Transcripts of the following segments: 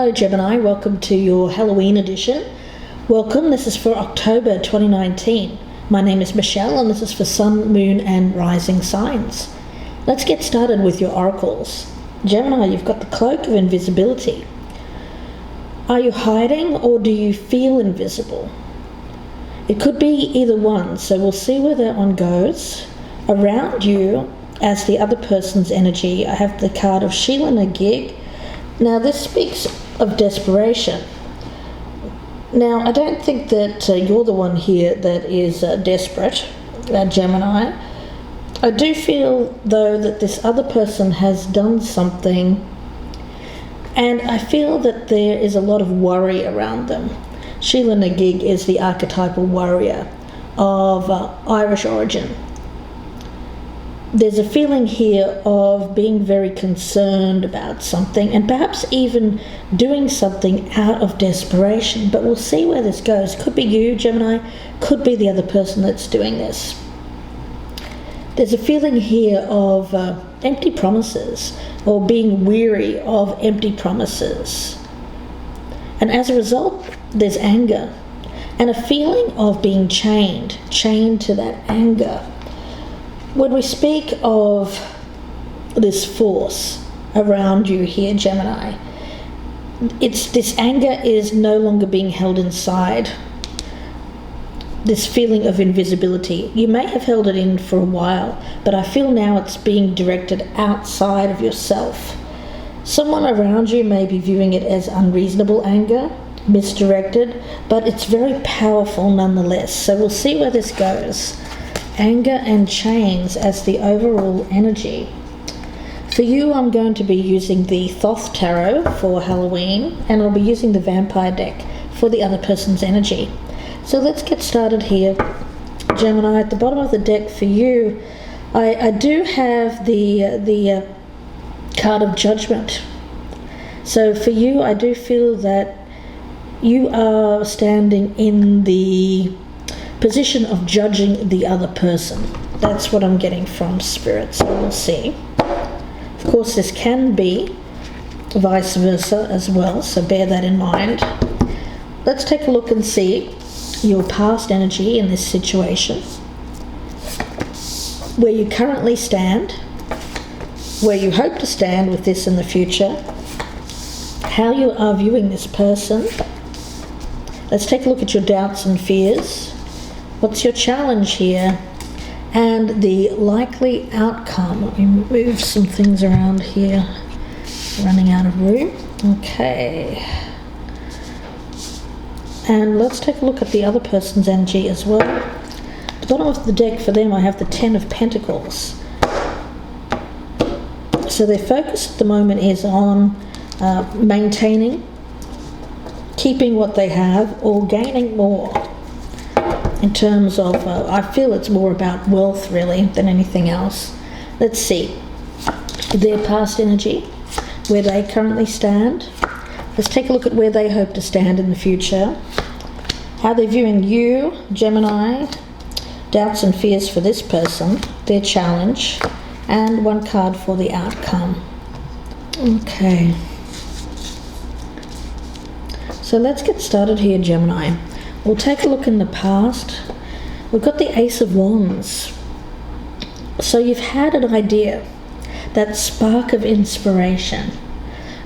Hello Gemini, welcome to your Halloween edition. Welcome, this is for October 2019. My name is Michelle and this is for Sun, Moon and Rising signs. Let's get started with your oracles. Gemini, you've got the cloak of invisibility. Are you hiding or do you feel invisible? It could be either one, so we'll see where that one goes. Around you, as the other person's energy, I have the card of Sheila and a gig. Now this speaks of desperation. Now I don't think that you're the one here that is desperate, Gemini. I do feel though that this other person has done something, and I feel that there is a lot of worry around them. Sheila Nagig is the archetypal warrior of Irish origin. There's a feeling here of being very concerned about something and perhaps even doing something out of desperation, but we'll see where this goes. Could be you, Gemini, could be the other person that's doing this. There's a feeling here of empty promises or being weary of empty promises. And as a result, there's anger and a feeling of being chained to that anger. When we speak of this force around you here, Gemini, this anger is no longer being held inside. This feeling of invisibility, you may have held it in for a while, but I feel now it's being directed outside of yourself. Someone around you may be viewing it as unreasonable anger, misdirected, but it's very powerful nonetheless. So we'll see where this goes. Anger and chains as the overall energy. For you, I'm going to be using the Thoth Tarot for Halloween, and I'll be using the Vampire deck for the other person's energy. So let's get started here, Gemini. At the bottom of the deck for you, I do have the card of Judgment. So for you, I do feel that you are standing in the position of judging the other person. That's what I'm getting from Spirit, so we'll see. Of course, this can be vice versa as well, so bear that in mind. Let's take a look and see your past energy in this situation, where you currently stand, where you hope to stand with this in the future, how you are viewing this person. Let's take a look at your doubts and fears. What's your challenge here? And the likely outcome. Let me move some things around here. Running out of room. Okay. And let's take a look at the other person's energy as well. At the bottom of the deck for them, I have the Ten of Pentacles. So their focus at the moment is on maintaining, keeping what they have, or gaining more. In terms of, I feel it's more about wealth really than anything else. Let's see their past energy, where they currently stand. Let's take a look at where they hope to stand in the future. How they're viewing you, Gemini, doubts and fears for this person, their challenge, and one card for the outcome. Okay. So let's get started here, Gemini. We'll take a look in the past. We've got the Ace of Wands. So you've had an idea, that spark of inspiration.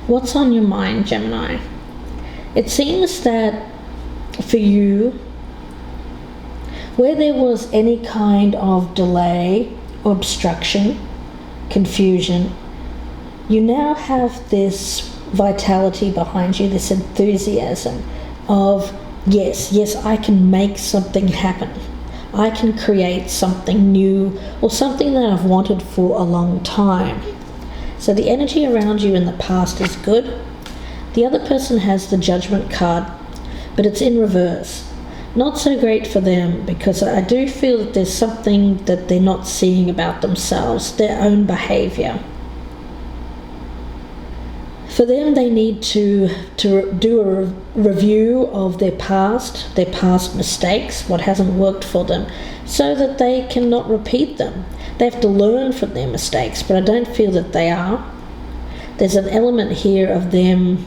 What's on your mind, Gemini? It seems that for you, where there was any kind of delay or obstruction, confusion, you now have this vitality behind you, this enthusiasm of yes, I can make something happen. I can create something new or something that I've wanted for a long time. So the energy around you in the past is good. The other person has the Judgment card, but it's in reverse. Not so great for them, because I do feel that there's something that they're not seeing about themselves, their own behavior. For them, they need to do a review of their past mistakes, what hasn't worked for them, so that they cannot repeat them. They have to learn from their mistakes, but I don't feel that they are. There's an element here of them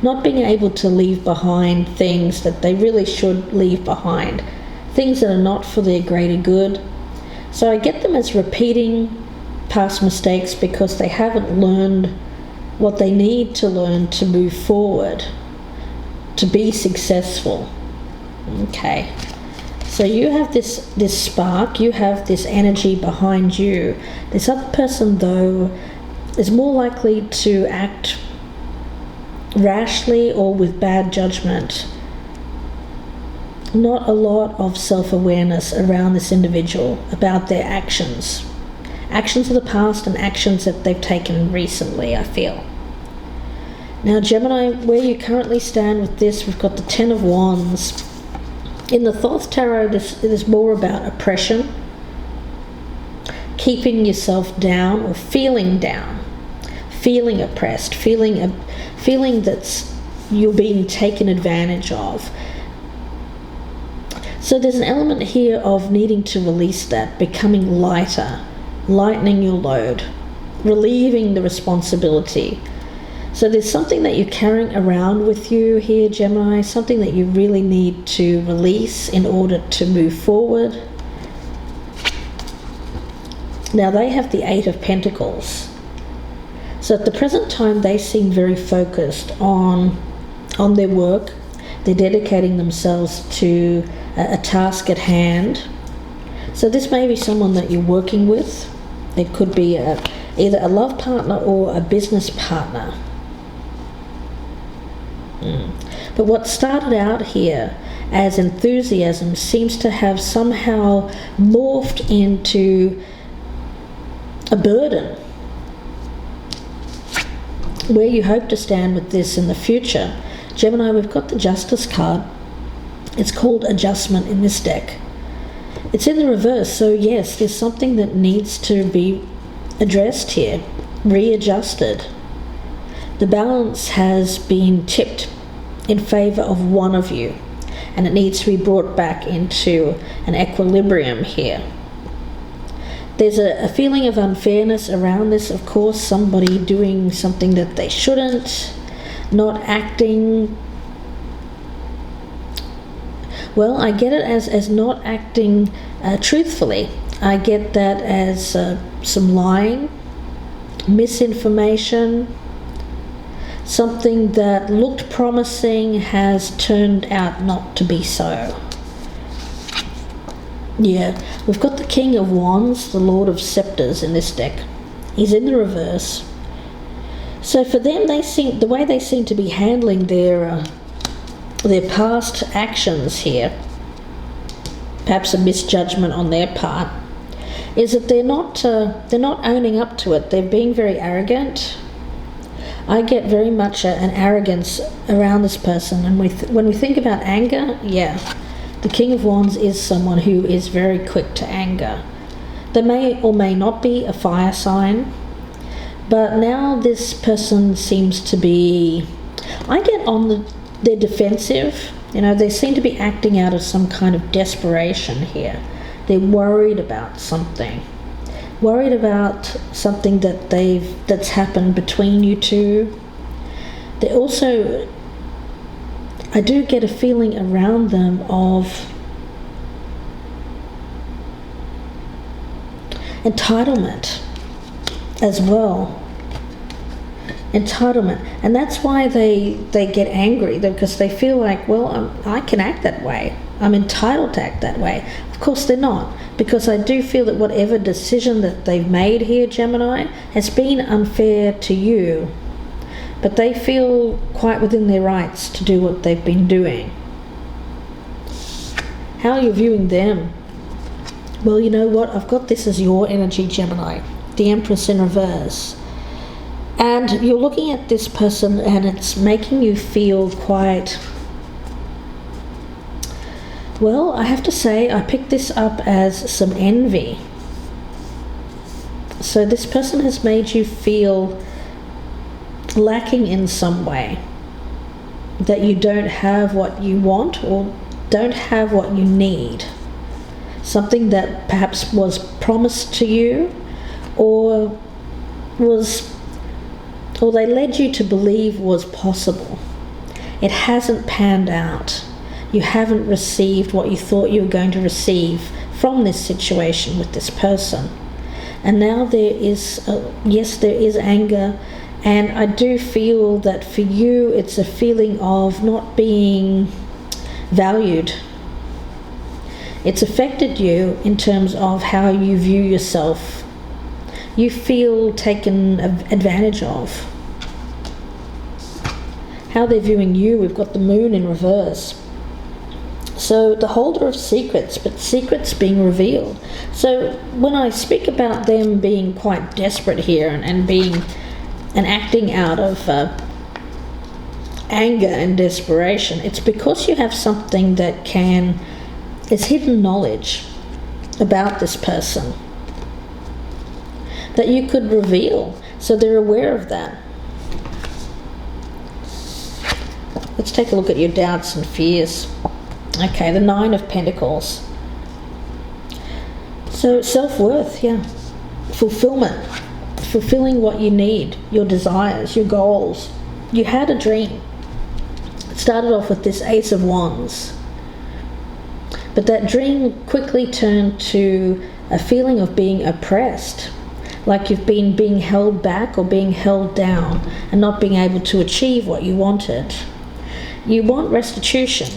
not being able to leave behind things that they really should leave behind, things that are not for their greater good. So I get them as repeating past mistakes because they haven't learned what they need to learn to move forward, to be successful. Okay, so you have this spark, you have this energy behind you. This other person, though, is more likely to act rashly or with bad judgment. Not a lot of self-awareness around this individual about their actions of the past and actions that they've taken recently, I feel. Now, Gemini, where you currently stand with this, we've got the Ten of Wands. In the Thoth Tarot, this is more about oppression, keeping yourself down or feeling down, feeling oppressed, feeling that you're being taken advantage of. So there's an element here of needing to release that, becoming lighter, lightening your load, relieving the responsibility. So there's something that you're carrying around with you here, Gemini, something that you really need to release in order to move forward. Now they have the Eight of Pentacles. So at the present time, they seem very focused on their work. They're dedicating themselves to a task at hand. So this may be someone that you're working with. It could be either a love partner or a business partner. But what started out here as enthusiasm seems to have somehow morphed into a burden. Where you hope to stand with this in the future. Gemini, we've got the Justice card. It's called adjustment in this deck. It's in the reverse, so yes, there's something that needs to be addressed here, readjusted. The balance has been tipped in favor of one of you, and it needs to be brought back into an equilibrium here. There's a feeling of unfairness around this, of course, somebody doing something that they shouldn't, not acting. Well, I get it as not acting truthfully. I get that as some lying, misinformation, something that looked promising has turned out not to be so. Yeah, we've got the King of Wands, the Lord of Scepters in this deck. He's in the reverse. So for them, the way they seem to be handling their past actions here, perhaps a misjudgment on their part, is that they're not owning up to it. They're being very arrogant. I get very much an arrogance around this person, and when we think about anger, yeah, the King of Wands is someone who is very quick to anger. They may or may not be a fire sign, but now this person seems to be, I get on they're defensive. They seem to be acting out of some kind of desperation here. They're worried about something. Worried about something that's happened between you two. They also, I do get a feeling around them of entitlement as well. Entitlement. And that's why they get angry, because they feel like, well, I can act that way. I'm entitled to act that way. Of course they're not, because I do feel that whatever decision that they've made here, Gemini, has been unfair to you. But they feel quite within their rights to do what they've been doing. How are you viewing them? Well, you know what? I've got this as your energy, Gemini. The Empress in reverse. And you're looking at this person and it's making you feel quite... Well, I have to say, I picked this up as some envy. So this person has made you feel lacking in some way. That you don't have what you want or don't have what you need. Something that perhaps was promised to you or they led you to believe was possible. it hasn't panned out. You haven't received what you thought you were going to receive from this situation with this person. And now there is, yes, there is anger, and I do feel that for you it's a feeling of not being valued. It's affected you in terms of how you view yourself. You feel taken advantage of. How they're viewing you, we've got the moon in reverse. So the holder of secrets, but secrets being revealed. So when I speak about them being quite desperate here and being and acting out of anger and desperation, it's because you have something that is hidden knowledge about this person that you could reveal, so they're aware of that. Let's take a look at your doubts and fears. Okay, the Nine of Pentacles. So self-worth, yeah. Fulfillment. Fulfilling what you need, your desires, your goals. You had a dream. It started off with this Ace of Wands. But that dream quickly turned to a feeling of being oppressed. Like you've been being held back or being held down and not being able to achieve what you wanted. You want restitution.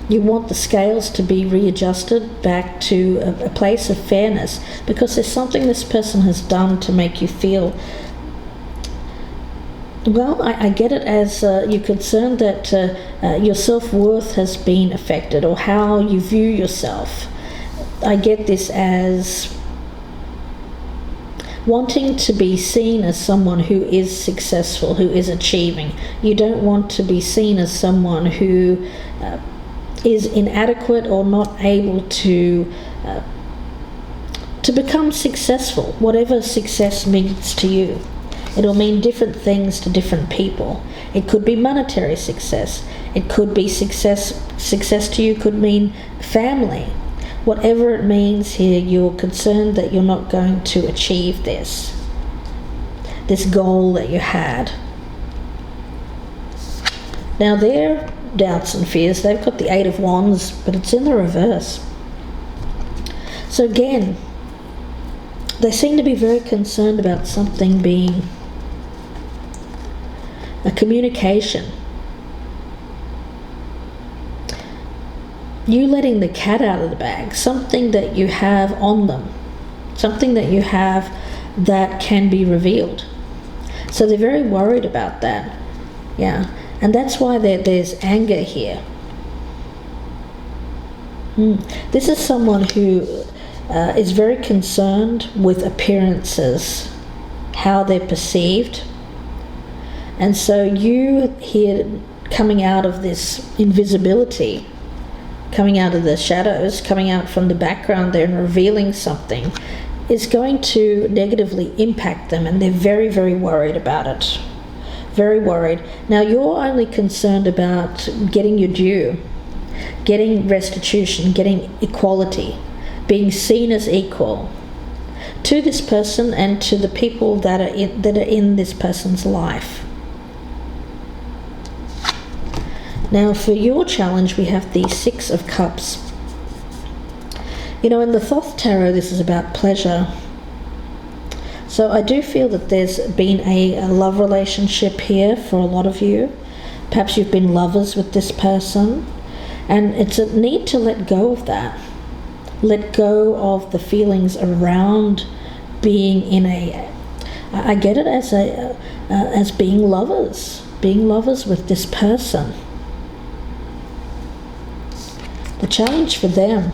You want the scales to be readjusted back to a place of fairness, because there's something this person has done to make you feel, well, I get it as you're concerned that your self-worth has been affected, or how you view yourself. I get this as wanting to be seen as someone who is successful, who is achieving. You don't want to be seen as someone who is inadequate or not able to become successful, whatever success means to you. It'll mean different things to different people. It could be monetary success. It could be success to you could mean family. Whatever it means here, you're concerned that you're not going to achieve this goal that you had. Now their doubts and fears, they've got the Eight of Wands, but it's in the reverse. So again, they seem to be very concerned about something being a communication. You letting the cat out of the bag, something that you have on them, something that you have that can be revealed. So they're very worried about that. Yeah. And that's why there's anger here. This is someone who is very concerned with appearances, how they're perceived. And so you here coming out of this invisibility, coming out of the shadows, coming out from the background there and revealing something, is going to negatively impact them, and they're very, very worried about it. Very worried. Now you're only concerned about getting your due, getting restitution, getting equality, being seen as equal to this person and to the people that are in this person's life. Now for your challenge, we have the Six of Cups. You know, in the Thoth Tarot, this is about pleasure. So I do feel that there's been a love relationship here for a lot of you. Perhaps you've been lovers with this person, and it's a need to let go of that. Let go of the feelings around being in I get it as being lovers with this person. The challenge for them,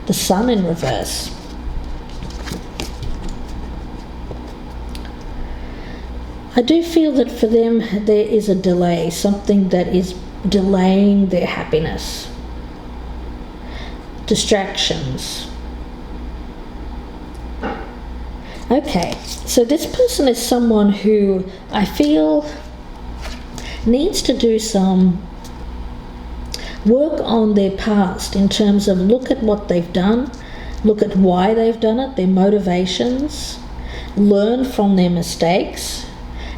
the Sun in reverse. I do feel that for them there is a delay, something that is delaying their happiness. Distractions. Okay, so this person is someone who I feel needs to do some work on their past in terms of look at what they've done, look at why they've done it, their motivations, learn from their mistakes,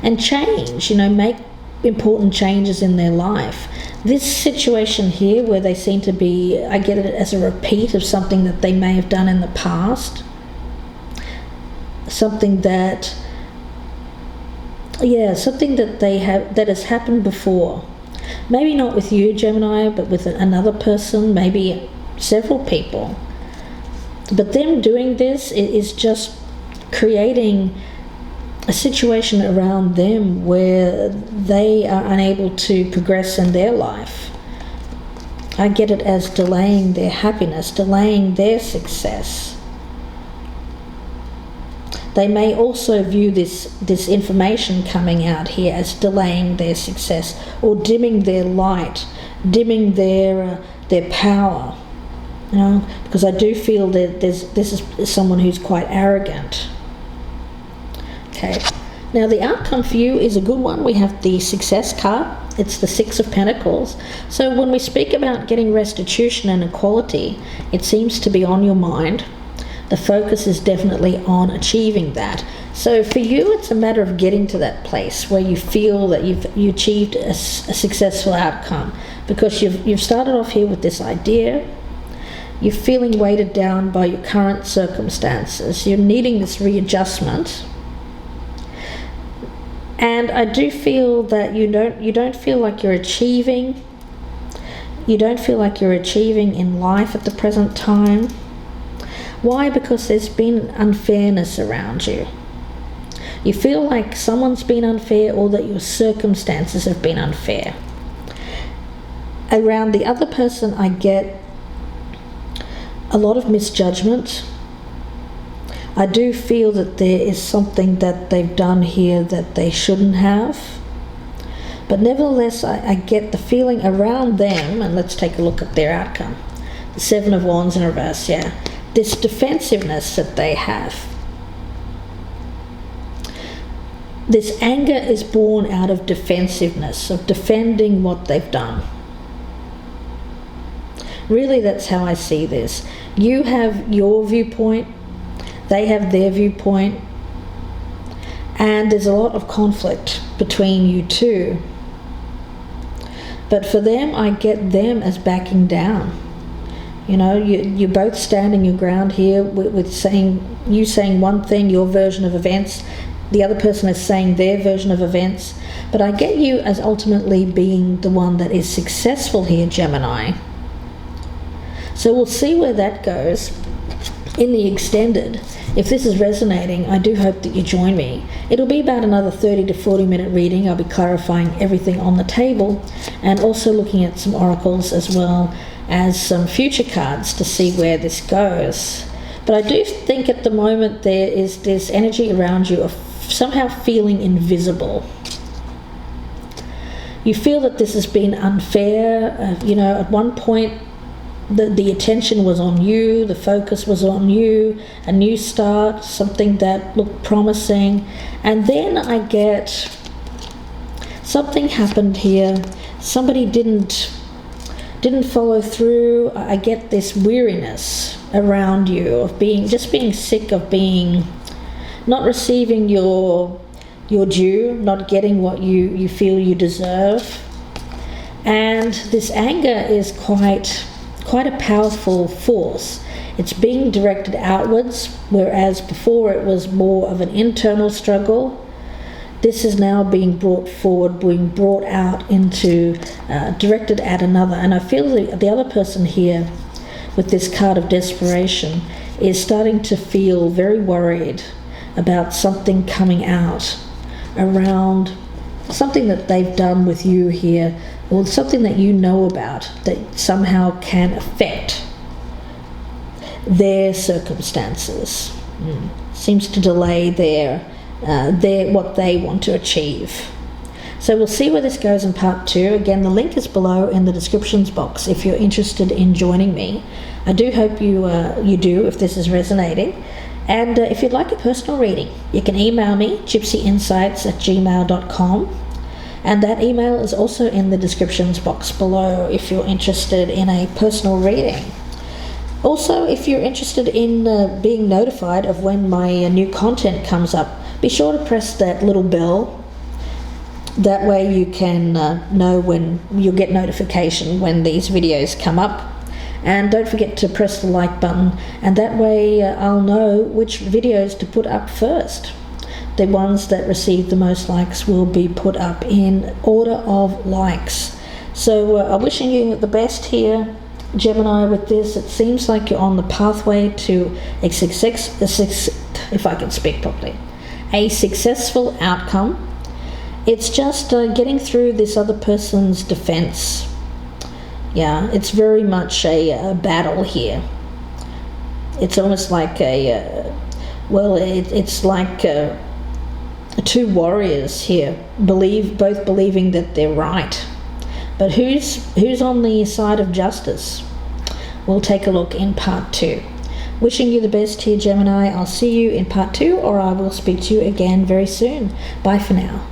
and change, make important changes in their life. This situation here where they seem to be, I get it as a repeat of something that they may have done in the past. Something that that has happened before. Maybe not with you, Gemini, but with another person, maybe several people. But them doing this is just creating a situation around them where they are unable to progress in their life. I get it as delaying their happiness, delaying their success. They may also view this information coming out here as delaying their success, or dimming their light, dimming their power. You know, because I do feel that this is someone who's quite arrogant. Okay, now the outcome for you is a good one. We have the success card. It's the Six of Pentacles. So when we speak about getting restitution and equality, it seems to be on your mind. The focus is definitely on achieving that. So for you, it's a matter of getting to that place where you feel that you achieved a successful outcome, because you've started off here with this idea. You're feeling weighted down by your current circumstances. You're needing this readjustment. And I do feel that you don't feel like you're achieving. You don't feel like you're achieving in life at the present time. Why? Because there's been unfairness around you. You feel like someone's been unfair, or that your circumstances have been unfair. Around the other person, I get a lot of misjudgment. I do feel that there is something that they've done here that they shouldn't have. But nevertheless, I get the feeling around them, and let's take a look at their outcome. The Seven of Wands in reverse, yeah. This defensiveness that they have. This anger is born out of defensiveness, of defending what they've done. Really, that's how I see this. You have your viewpoint, they have their viewpoint, and there's a lot of conflict between you two. But for them, I get them as backing down. You know, you're both standing your ground here with saying one thing, your version of events, the other person is saying their version of events. But I get you as ultimately being the one that is successful here, Gemini. So we'll see where that goes in the extended. If this is resonating, I do hope that you join me. It'll be about another 30 to 40 minute reading. I'll be clarifying everything on the table, and also looking at some oracles as well as some future cards to see where this goes. But I do think at the moment there is this energy around you of somehow feeling invisible. You feel that this has been unfair. At one point the attention was on you, the focus was on you, a new start, something that looked promising, and then I get something happened here. Somebody didn't follow through. I get this weariness around you of being sick of not receiving your due, not getting what you feel you deserve. And this anger is quite a powerful force. It's being directed outwards, whereas before it was more of an internal struggle. This is now being brought forward, being brought out into, directed at another. And I feel the other person here with this card of desperation is starting to feel very worried about something coming out around something that they've done with you here, or something that you know about that somehow can affect their circumstances. Seems to delay their what they want to achieve. So we'll see where this goes in part 2. Again, the link is below in the descriptions box if you're interested in joining me. I do hope you do, if this is resonating. And if you'd like a personal reading, you can email me, gypsyinsights@gmail.com. And that email is also in the descriptions box below if you're interested in a personal reading. Also, if you're interested in being notified of when my new content comes up, be sure to press that little bell That way you can know when you'll get notification when these videos come up. And don't forget to press the like button, and that way I'll know which videos to put up first. The ones that receive the most likes will be put up in order of likes. So I'm wishing you the best here, Gemini, with this. It seems like you're on the pathway to if I can speak properly, a successful outcome. It's just getting through this other person's defense. Yeah, it's very much a battle here. It's almost like it's like two warriors here, both believing that they're right. But who's on the side of justice? We'll take a look in part 2. Wishing you the best here, Gemini. I'll see you in part 2, or I will speak to you again very soon. Bye for now.